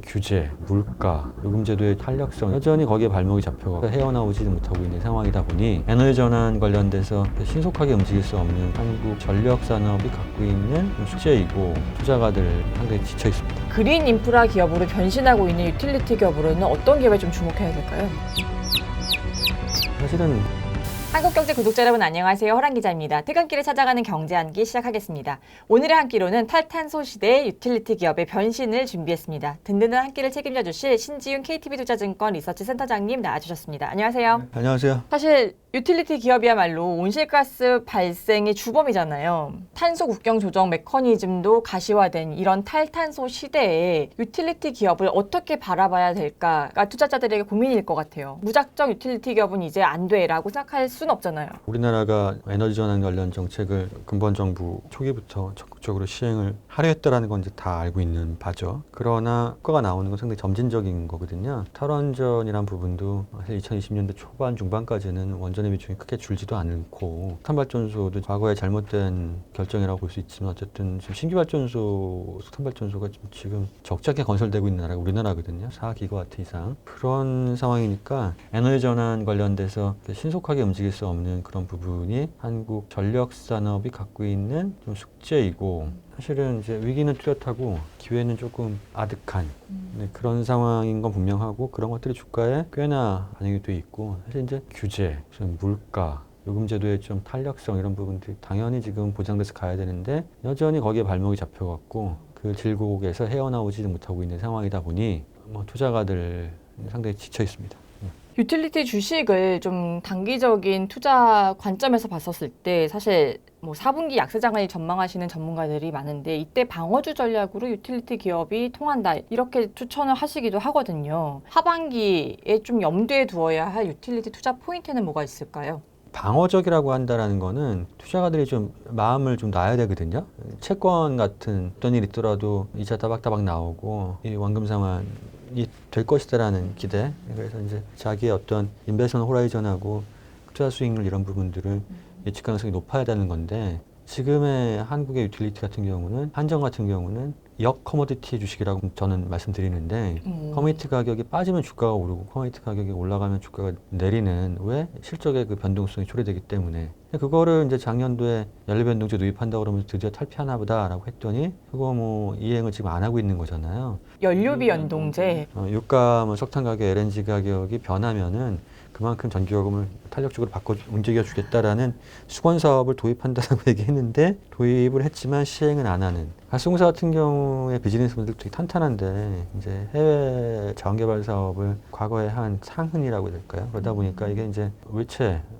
규제, 물가, 요금제도의 탄력성 여전히 거기에 발목이 잡혀가 헤어나오지 못하고 있는 상황이다 보니 에너지 전환 관련돼서 신속하게 움직일 수 없는 한국 전력 산업이 갖고 있는 숙제이고 투자가들 상당히 지쳐 있습니다. 그린 인프라 기업으로 변신하고 있는 유틸리티 기업으로는 어떤 기업에 좀 주목해야 될까요? 사실은 한국경제 구독자 여러분 안녕하세요. 허란 기자입니다. 퇴근길에 찾아가는 경제 한끼 시작하겠습니다. 오늘의 한 끼로는 탈탄소 시대의 유틸리티 기업의 변신을 준비했습니다. 든든한 한 끼를 책임져 주실 신지윤 KTB투자증권 리서치 센터장님 나와주셨습니다. 안녕하세요. 안녕하세요. 사실 유틸리티 기업이야말로 온실가스 발생의 주범이잖아요. 탄소 국경 조정 메커니즘도 가시화된 이런 탈탄소 시대에 유틸리티 기업을 어떻게 바라봐야 될까가 투자자들에게 고민일 것 같아요. 무작정 유틸리티 기업은 이제 안 돼라고 생각할 수는 없잖아요. 우리나라가 에너지 전환 관련 정책을 근본 정부 초기부터 적극적으로 시행을 하려 했다라는 건 이제 다 알고 있는 바죠. 그러나 효과가 나오는 건 상당히 점진적인 거거든요. 탈원전이란 부분도 사실 2020년대 초반 중반까지는 원전의 비중이 크게 줄지도 않고 석탄발전소도 과거에 잘못된 결정이라고 볼 수 있지만 어쨌든 지금 신규 발전소, 석탄발전소가 지금 적잖게 건설되고 있는 나라가 우리나라거든요. 4기가와트 이상. 그런 상황이니까 에너지 전환 관련돼서 신속하게 움직일 수 없는 그런 부분이 한국 전력 산업이 갖고 있는 좀 숙제이고 사실은 이제 위기는 뚜렷하고 기회는 조금 아득한 그런 상황인 건 분명하고 그런 것들이 주가에 꽤나 반영이 돼 있고 사실 이제 규제, 물가, 요금제도의 좀 탄력성 이런 부분들이 당연히 지금 보장돼서 가야 되는데 여전히 거기에 발목이 잡혀갖고 그 질곡에서 헤어나오지 못하고 있는 상황이다 보니 투자가들 상당히 지쳐 있습니다. 유틸리티 주식을 좀 단기적인 투자 관점에서 봤었을 때 사실 4분기 약세장을 전망하시는 전문가들이 많은데 이때 방어주 전략으로 유틸리티 기업이 통한다 이렇게 추천을 하시기도 하거든요. 하반기에 좀 염두에 두어야 할 유틸리티 투자 포인트는 뭐가 있을까요? 방어적이라고 한다라는 거는 투자가들이 좀 마음을 좀 놔야 되거든요. 채권 같은 어떤 일이 있더라도 이자 따박따박 나오고 이 원금 상환이 될 것이다라는 기대. 그래서 이제 자기의 어떤 인베스트먼트 호라이즌하고 투자 수익률 이런 부분들을 예측 가능성이 높아야 되는 건데 지금의 한국의 유틸리티 같은 경우는 한전 같은 경우는 역 커머디티 주식이라고 저는 말씀드리는데 커머디티 가격이 빠지면 주가가 오르고 커머디티 가격이 올라가면 주가가 내리는 왜 실적의 그 변동성이 초래되기 때문에 그거를 이제 작년도에 연료변동제 도입한다고 그러면서 드디어 탈피하나 보다라고 했더니 그거 이행을 지금 안 하고 있는 거잖아요. 연료비 연동제. 유가 석탄 가격, LNG 가격이 변하면은 그만큼 전기요금을 탄력적으로 바꿔 움직여 주겠다라는 수건 사업을 도입한다고 얘기했는데 도입을 했지만 시행은 안 하는. 가스공사 같은 경우에 비즈니스 모델도 되게 탄탄한데 이제 해외 자원개발 사업을 과거에 한 상흔이라고 해야 될까요? 그러다 보니까 이게 이제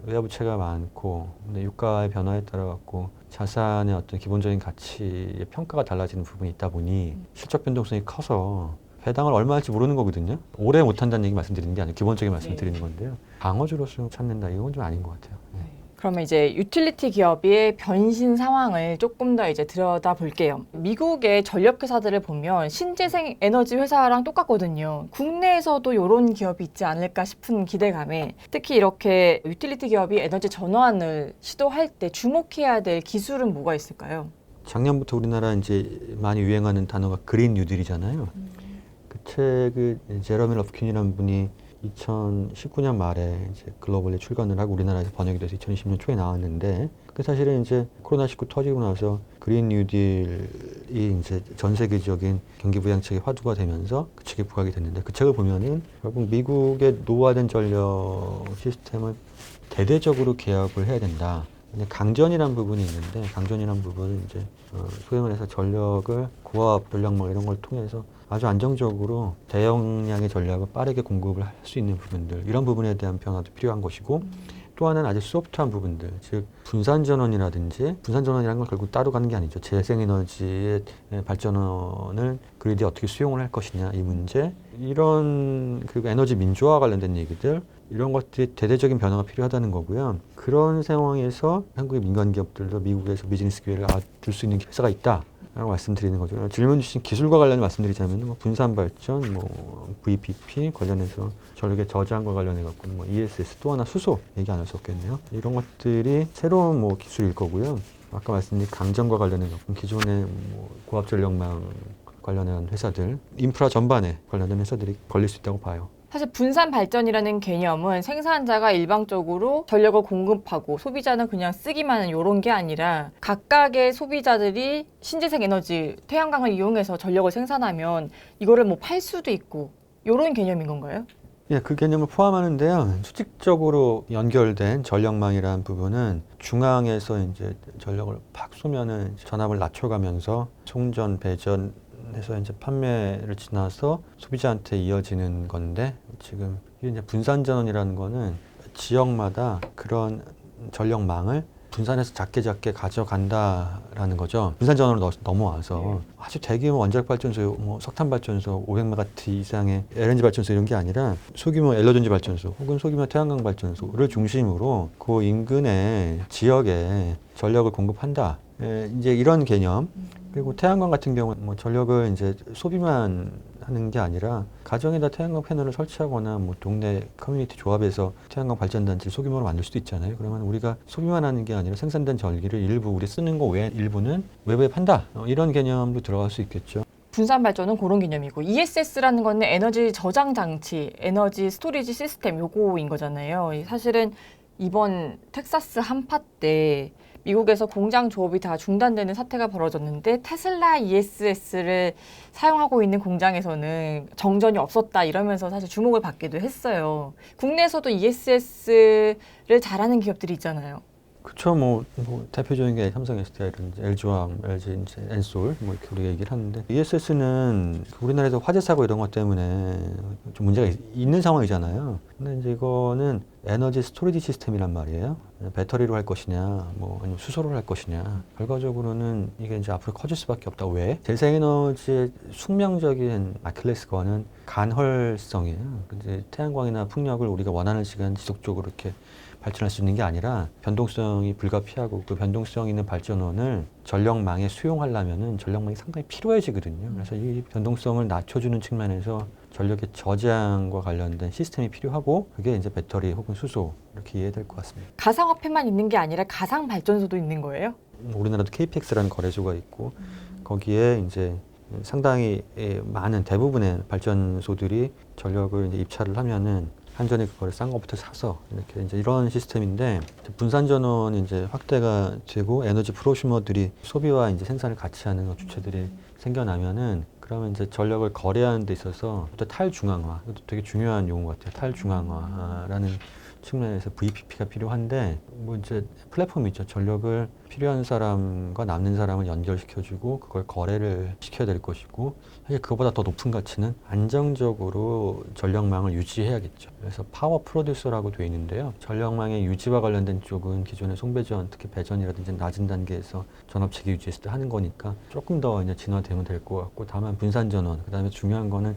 외화부채가 많고 근데 유가의 변화에 따라 갖고 자산의 어떤 기본적인 가치의 평가가 달라지는 부분이 있다 보니 실적 변동성이 커서 배당을 얼마 할지 모르는 거거든요. 오래 못한다는 얘기 말씀드리는 게 아니고 기본적인 말씀드리는 건데요. 방어주로서 찾는다 이건 좀 아닌 것 같아요. 그러면 이제 유틸리티 기업의 변신 상황을 조금 더 이제 들여다 볼게요. 미국의 전력회사들을 보면 신재생 에너지 회사랑 똑같거든요. 국내에서도 이런 기업이 있지 않을까 싶은 기대감에 특히 이렇게 유틸리티 기업이 에너지 전환을 시도할 때 주목해야 될 기술은 뭐가 있을까요? 작년부터 우리나라 이제 많이 유행하는 단어가 그린 뉴딜이잖아요. 그 책을 제러미 러프킨이라는 분이 2019년 말에 이제 글로벌에 출간을 하고 우리나라에서 번역이 돼서 2020년 초에 나왔는데 그 사실은 이제 코로나19 터지고 나서 그린 뉴딜이 이제 전 세계적인 경기 부양책의 화두가 되면서 그 책에 부각이 됐는데 그 책을 보면은 결국 미국의 노후화된 전력 시스템을 대대적으로 개혁을 해야 된다. 강전이라는 부분이 있는데 강전이라는 부분은 이제 소위 말해서 전력을 고압 전력망 이런 걸 통해서 아주 안정적으로 대용량의 전력을 빠르게 공급을 할 수 있는 부분들 이런 부분에 대한 변화도 필요한 것이고 또 하나는 아주 소프트한 부분들 즉 분산전원이라든지 분산전원이라는 건 결국 따로 가는 게 아니죠. 재생에너지의 발전원을 그리드에 어떻게 수용을 할 것이냐 이 문제 이런 그리고 에너지 민주화 관련된 얘기들 이런 것들이 대대적인 변화가 필요하다는 거고요. 그런 상황에서 한국의 민간 기업들도 미국에서 비즈니스 기회를 줄 수 있는 회사가 있다. 라고 말씀드리는 거죠. 질문 주신 기술과 관련해 말씀드리자면 분산 발전, VPP 관련해서 전력의 저장과 관련해 갖고 ESS 또 하나 수소 얘기 안 할 수 없겠네요. 이런 것들이 새로운 기술일 거고요. 아까 말씀드린 강전과 관련해 갖고 기존의 고압 전력망 관련한 회사들, 인프라 전반에 관련된 회사들이 걸릴 수 있다고 봐요. 사실 분산 발전이라는 개념은 생산자가 일방적으로 전력을 공급하고 소비자는 그냥 쓰기만 하는 이런 게 아니라 각각의 소비자들이 신재생 에너지, 태양광을 이용해서 전력을 생산하면 이거를 뭐 팔 수도 있고 이런 개념인 건가요? 예, 그 개념을 포함하는데요. 수직적으로 연결된 전력망이라는 부분은 중앙에서 이제 전력을 팍 쏘면은 전압을 낮춰가면서 송전, 배전해서 이제 판매를 지나서 소비자한테 이어지는 건데, 지금 이게 이제 분산 전원이라는 거는 지역마다 그런 전력망을 분산해서 작게 가져간다라는 거죠. 분산 전원으로 넘어와서 아주 대규모 원자력 발전소, 뭐 석탄 발전소 500메가와트 이상의 LNG 발전소 이런 게 아니라 소규모 LNG 발전소 혹은 소규모 태양광 발전소를 중심으로 그 인근의 지역에 전력을 공급한다. 이제 이런 개념. 그리고 태양광 같은 경우는 뭐 전력을 이제 소비만 하는 게 아니라 가정에다 태양광 패널을 설치하거나 뭐 동네 커뮤니티 조합에서 태양광 발전단지를 소규모로 만들 수도 있잖아요. 그러면 우리가 소비만 하는 게 아니라 생산된 전기를 일부 우리 쓰는 거 외에 일부는 외부에 판다. 이런 개념도 들어갈 수 있겠죠. 분산 발전은 그런 개념이고 ESS라는 거는 에너지 저장 장치, 에너지 스토리지 시스템 요거인 거잖아요. 사실은 이번 텍사스 한파 때 미국에서 공장 조업이 다 중단되는 사태가 벌어졌는데 테슬라 ESS를 사용하고 있는 공장에서는 정전이 없었다 이러면서 사실 주목을 받기도 했어요. 국내에서도 ESS를 잘하는 기업들이 있잖아요. 그렇죠. 뭐 대표적인 게 삼성 SDI라든지 LG화학, LG, 이제 엔솔 뭐 이렇게 우리가 얘기를 하는데 ESS는 우리나라에서 화재 사고 이런 것 때문에 좀 문제가 있는 상황이잖아요. 근데 이제 이거는 에너지 스토리지 시스템이란 말이에요. 배터리로 할 것이냐, 뭐 아니면 수소로 할 것이냐. 결과적으로는 이게 이제 앞으로 커질 수밖에 없다. 왜? 재생에너지의 숙명적인 아킬레스건은 간헐성이에요. 근데 태양광이나 풍력을 우리가 원하는 시간 지속적으로 이렇게 발전할 수 있는 게 아니라 변동성이 불가피하고 그 변동성 있는 발전원을 전력망에 수용하려면은 전력망이 상당히 필요해지거든요. 그래서 이 변동성을 낮춰주는 측면에서 전력의 저장과 관련된 시스템이 필요하고 그게 이제 배터리 혹은 수소 이렇게 이해될 것 같습니다. 가상화폐만 있는 게 아니라 가상 발전소도 있는 거예요? 우리나라도 KPX라는 거래소가 있고 거기에 이제 상당히 많은 대부분의 발전소들이 전력을 이제 입찰을 하면은 한전이 그거를 싼 것부터 사서 이렇게 이제 이런 시스템인데 분산 전원이 이제 확대가 되고 에너지 프로슈머들이 소비와 이제 생산을 같이 하는 주체들이 생겨나면은 그러면 이제 전력을 거래하는 데 있어서 또 탈중앙화, 이것도 되게 중요한 용어 같아요. 탈중앙화라는 측면에서 VPP가 필요한데 뭐 이제 플랫폼이 있죠. 전력을 필요한 사람과 남는 사람을 연결시켜주고 그걸 거래를 시켜야 될 것이고 사실 그거보다 더 높은 가치는 안정적으로 전력망을 유지해야겠죠. 그래서 파워 프로듀서라고 되어 있는데요. 전력망의 유지와 관련된 쪽은 기존의 송배전, 특히 배전이라든지 낮은 단계에서 전압 체계 유지했을 때 하는 거니까 조금 더 이제 진화되면 될 것 같고 다만 분산 전원, 그다음에 중요한 거는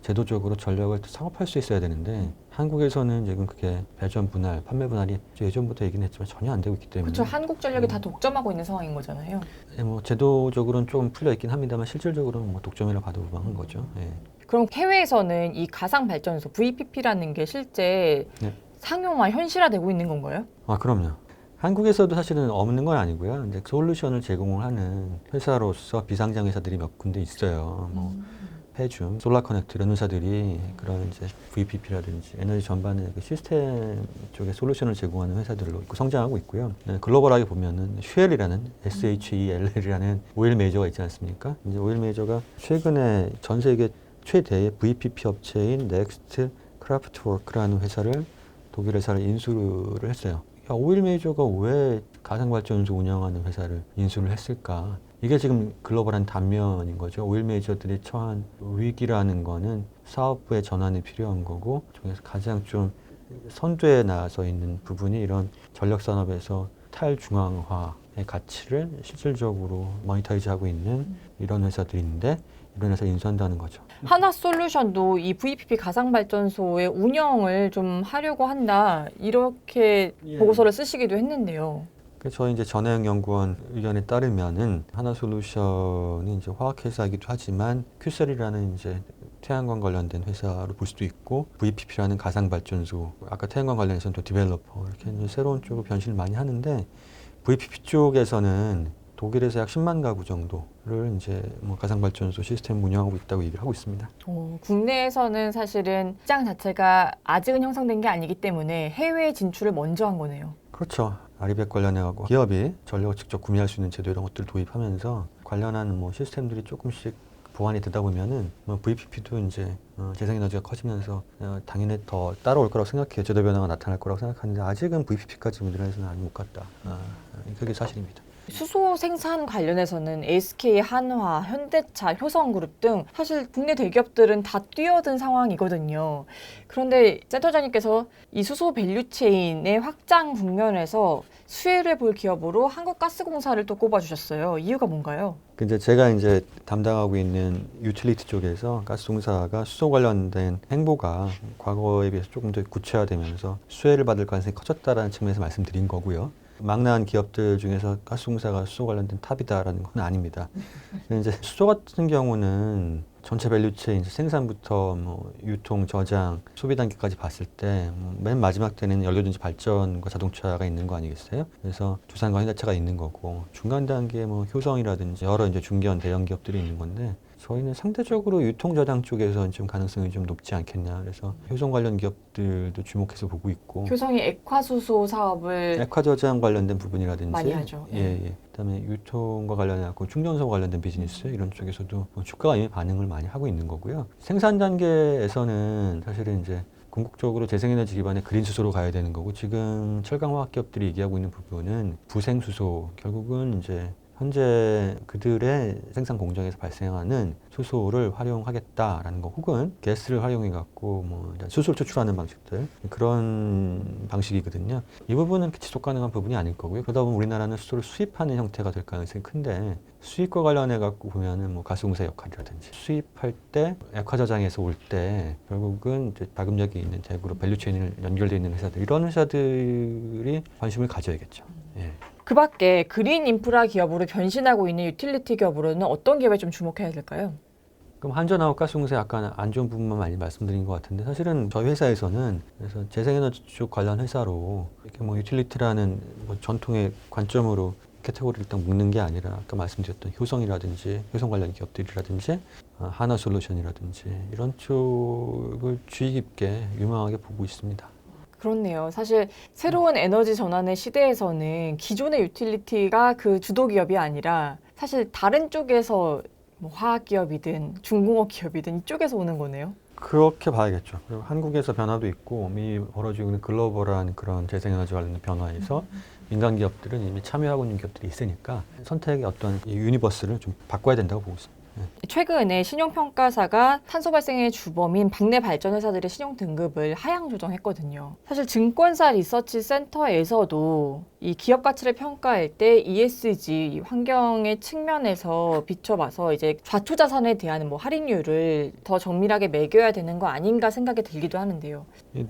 제도적으로 전력을 상업할 수 있어야 되는데 한국에서는 지금 그게 배전 분할, 판매 분할이 예전부터 얘기는 했지만 전혀 안 되고 있기 때문에 그렇죠. 한국전력이 다 독점하고 있는 상황인 거잖아요. 뭐 제도적으로는 조금 풀려 있긴 합니다만 실질적으로는 뭐 독점이라고 봐도 무방한 거죠. 예. 그럼 해외에서는 이 가상 발전소 VPP라는 게 실제 네. 상용화, 현실화되고 있는 건가요? 아, 그럼요. 한국에서도 사실은 없는 건 아니고요. 이제 솔루션을 제공하는 회사로서 비상장 회사들이 몇 군데 있어요. 뭐 해줌, 솔라커넥트 이런 회사들이 그런 이제 VPP라든지 에너지 전반의 그 시스템 쪽에 솔루션을 제공하는 회사들로 있고 성장하고 있고요. 글로벌하게 보면은 쉘이라는 SHELL이라는 오일 메이저가 있지 않습니까? 이제 오일 메이저가 최근에 전 세계 최대의 VPP 업체인 넥스트 크라프트워크라는 회사를 독일 회사를 인수를 했어요. 야, 오일 메이저가 왜 가상발전소 운영하는 회사를 인수를 했을까? 이게 지금 글로벌한 단면인 거죠. 오일 메이저들이 처한 위기라는 거는 사업부의 전환이 필요한 거고, 중에서 가장 좀 선두에 나서 있는 부분이 이런 전력 산업에서 탈중앙화의 가치를 실질적으로 모니터리즈하고 있는 이런 회사들인데, 이런 회사 인수한다는 거죠. 하나솔루션도 이 VPP 가상발전소의 운영을 좀 하려고 한다 이렇게 보고서를 쓰시기도 했는데요. 그래서 저희 이제 전혜영 연구원 의견에 따르면은 하나솔루션이 이제 화학회사이기도 하지만 큐셀이라는 이제 태양광 관련된 회사로 볼 수도 있고 VPP라는 가상발전소, 아까 태양광 관련해서는 또 디벨로퍼 이렇게 이제 새로운 쪽으로 변신을 많이 하는데 VPP 쪽에서는 독일에서 약 10만 가구 정도를 이제 뭐 가상발전소 시스템 운영하고 있다고 얘기를 하고 있습니다. 국내에서는 사실은 시장 자체가 아직은 형성된 게 아니기 때문에 해외 진출을 먼저 한 거네요. 그렇죠. 아리백 관련해갖고 기업이 전력을 직접 구매할 수 있는 제도 이런 것들을 도입하면서 관련한 뭐 시스템들이 조금씩 보완이 되다 보면은 뭐 VPP도 이제 재생에너지가 커지면서 당연히 더 따라올 거라고 생각해요. 제도 변화가 나타날 거라고 생각하는데 아직은 VPP까지 우리나라에서는 아직 못 갔다. 그게 사실입니다. 수소 생산 관련해서는 SK, 한화, 현대차, 효성그룹 등 사실 국내 대기업들은 다 뛰어든 상황이거든요. 그런데 센터장님께서 이 수소 밸류체인의 확장 국면에서 수혜를 볼 기업으로 한국가스공사를 또 꼽아주셨어요. 이유가 뭔가요? 근데 제가 이제 담당하고 있는 유틸리티 쪽에서 가스공사가 수소 관련된 행보가 과거에 비해서 조금 더 구체화되면서 수혜를 받을 가능성이 커졌다라는 측면에서 말씀드린 거고요. 막 나은 기업들 중에서 가스공사가 수소 관련된 탑이다라는 건 아닙니다. 이제 수소 같은 경우는 전체 밸류체인 생산부터 뭐 유통, 저장, 소비 단계까지 봤을 때 맨 마지막 때는 연료전지 발전과 자동차가 있는 거 아니겠어요? 그래서 두산과 현대차가 있는 거고 중간 단계에 뭐 효성이라든지 여러 이제 중견 대형 기업들이 있는 건데 저희는 상대적으로 유통 저장 쪽에서 좀 가능성이 좀 높지 않겠냐. 그래서 효성 관련 기업들도 주목해서 보고 있고. 효성이 액화수소 사업을 액화 저장 관련된 부분이라든지 많이 하죠. 예. 그다음에 유통과 관련해서 충전소 관련된 비즈니스 이런 쪽에서도 뭐 주가가 이미 반응을 많이 하고 있는 거고요. 생산 단계에서는 사실은 이제 궁극적으로 재생에너지 기반의 그린 수소로 가야 되는 거고 지금 철강화학 기업들이 얘기하고 있는 부분은 부생수소 결국은 이제 현재 그들의 생산 공장에서 발생하는 수소를 활용하겠다라는 거 혹은 가스를 활용해 갖고 뭐 수소를 추출하는 방식들 그런 방식이거든요. 이 부분은 지속 가능한 부분이 아닐 거고요. 그러다 보면 우리나라는 수소를 수입하는 형태가 될 가능성이 큰데 수입과 관련해 갖고 보면은 뭐 가스공사 역할이라든지 수입할 때 액화 저장에서 올 때 결국은 이제 자금력이 있는 대구로 밸류체인을 연결되어 있는 회사들 이런 회사들이 관심을 가져야겠죠. 예. 그 밖에 그린 인프라 기업으로 변신하고 있는 유틸리티 기업으로는 어떤 기업에 좀 주목해야 될까요? 그럼 한전하고 가스공사 약간 안 좋은 부분만 많이 말씀드린 것 같은데 사실은 저희 회사에서는 그래서 재생에너지 쪽 관련 회사로 이렇게 뭐 유틸리티라는 뭐 전통의 관점으로 카테고리를 일단 묶는 게 아니라 아까 말씀드렸던 효성이라든지 효성 관련 기업들이라든지 하나솔루션이라든지 이런 쪽을 주의 깊게 유망하게 보고 있습니다. 그렇네요. 사실 새로운 에너지 전환의 시대에서는 기존의 유틸리티가 그 주도 기업이 아니라 사실 다른 쪽에서 뭐 화학 기업이든 중공업 기업이든 이쪽에서 오는 거네요. 그렇게 봐야겠죠. 그리고 한국에서 변화도 있고 이미 벌어지고 있는 글로벌한 그런 재생에너지 관련된 변화에서 민간 기업들은 이미 참여하고 있는 기업들이 있으니까 선택의 어떤 이 유니버스를 좀 바꿔야 된다고 보고 있습니다. 최근에 신용평가사가 탄소 발생의 주범인 박내 발전 회사들의 신용 등급을 하향 조정했거든요. 사실 증권사 리서치 센터에서도 이 기업 가치를 평가할 때 ESG 환경의 측면에서 비춰봐서 이제 좌초 자산에 대한 뭐 할인율을 더 정밀하게 매겨야 되는 거 아닌가 생각이 들기도 하는데요.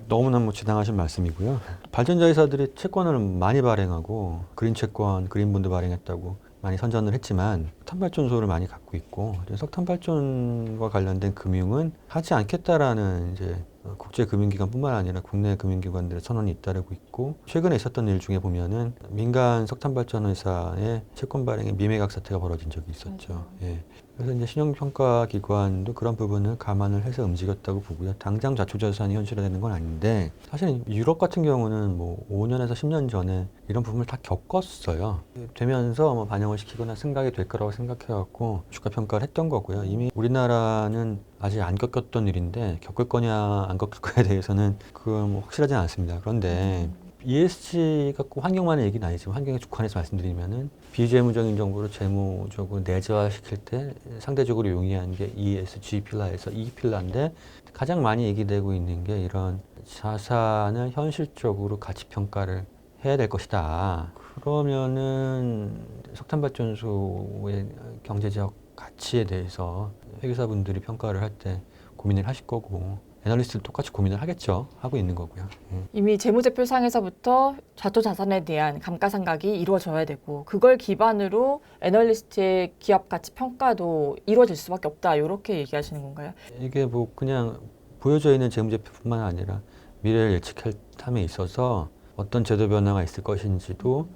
너무나 뭐 지당하신 말씀이고요. 발전자 회사들이 채권을 많이 발행하고 그린 채권, 그린 본드 발행했다고 많이 선전을 했지만 석탄 발전소를 많이 갖고 있고 석탄 발전과 관련된 금융은 하지 않겠다라는 이제 국제 금융기관뿐만 아니라 국내 금융기관들의 선언이 잇따르고 있고 최근에 있었던 일 중에 보면은 민간 석탄 발전 회사의 채권 발행에 미매각 사태가 벌어진 적이 있었죠. 예. 그래서 이제 신용평가 기관도 그런 부분을 감안을 해서 움직였다고 보고요. 당장 좌초자산이 현실화되는 건 아닌데 사실 유럽 같은 경우는 뭐 5년에서 10년 전에 이런 부분을 다 겪었어요. 되면서 뭐 반영을 시키거나 생각이 될 거라고 생각해갖고 주가 평가를 했던 거고요. 이미 우리나라는 아직 안 겪었던 일인데 겪을 거냐 안 겪을 거냐에 대해서는 그건 뭐 확실하지는 않습니다. 그런데 ESG가 꼭 환경만의 얘기는 아니지만 환경에 국한해서 말씀드리면은 비재무적인 정보를 재무적으로 내재화시킬 때 상대적으로 용이한 게 ESG 필라에서 E 필라인데 가장 많이 얘기되고 있는 게 이런 자산을 현실적으로 가치 평가를 해야 될 것이다. 그러면은 석탄발전소의 경제적 가치에 대해서 회계사분들이 평가를 할 때 고민을 하실 거고 애널리스트도 똑같이 고민을 하겠죠. 하고 있는 거고요. 이미 재무제표상에서부터 좌초 자산에 대한 감가상각이 이루어져야 되고 그걸 기반으로 애널리스트의 기업 가치 평가도 이루어질 수밖에 없다. 이렇게 얘기하시는 건가요? 이게 뭐 그냥 보여져 있는 재무제표뿐만 아니라 미래를 예측할 탐에 있어서 어떤 제도 변화가 있을 것인지도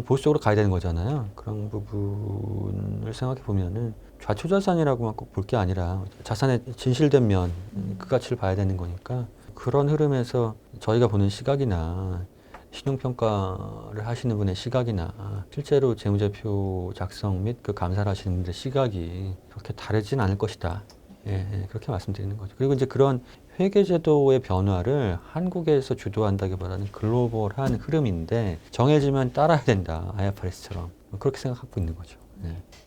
보수적으로 가야 되는 거잖아요. 그런 부분을 생각해 보면은 좌초자산이라고만 꼭 볼 게 아니라 자산의 진실된 면, 그 가치를 봐야 되는 거니까 그런 흐름에서 저희가 보는 시각이나 신용평가를 하시는 분의 시각이나 실제로 재무제표 작성 및 그 감사를 하시는 분들의 시각이 그렇게 다르진 않을 것이다. 그렇게 말씀드리는 거죠. 그리고 이제 그런 회계제도의 변화를 한국에서 주도한다기보다는 글로벌한 흐름인데 정해지면 따라야 된다. IFRS처럼. 그렇게 생각하고 있는 거죠.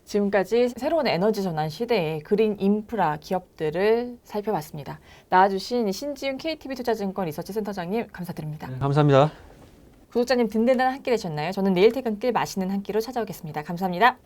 지금까지 새로운 에너지 전환 시대의 그린 인프라 기업들을 살펴봤습니다. 나와주신 신지윤 KTB 투자증권 리서치 센터장님 감사드립니다. 감사합니다. 구독자님 든든한 한 끼 되셨나요? 저는 내일 퇴근길 맛있는 한 끼로 찾아오겠습니다. 감사합니다.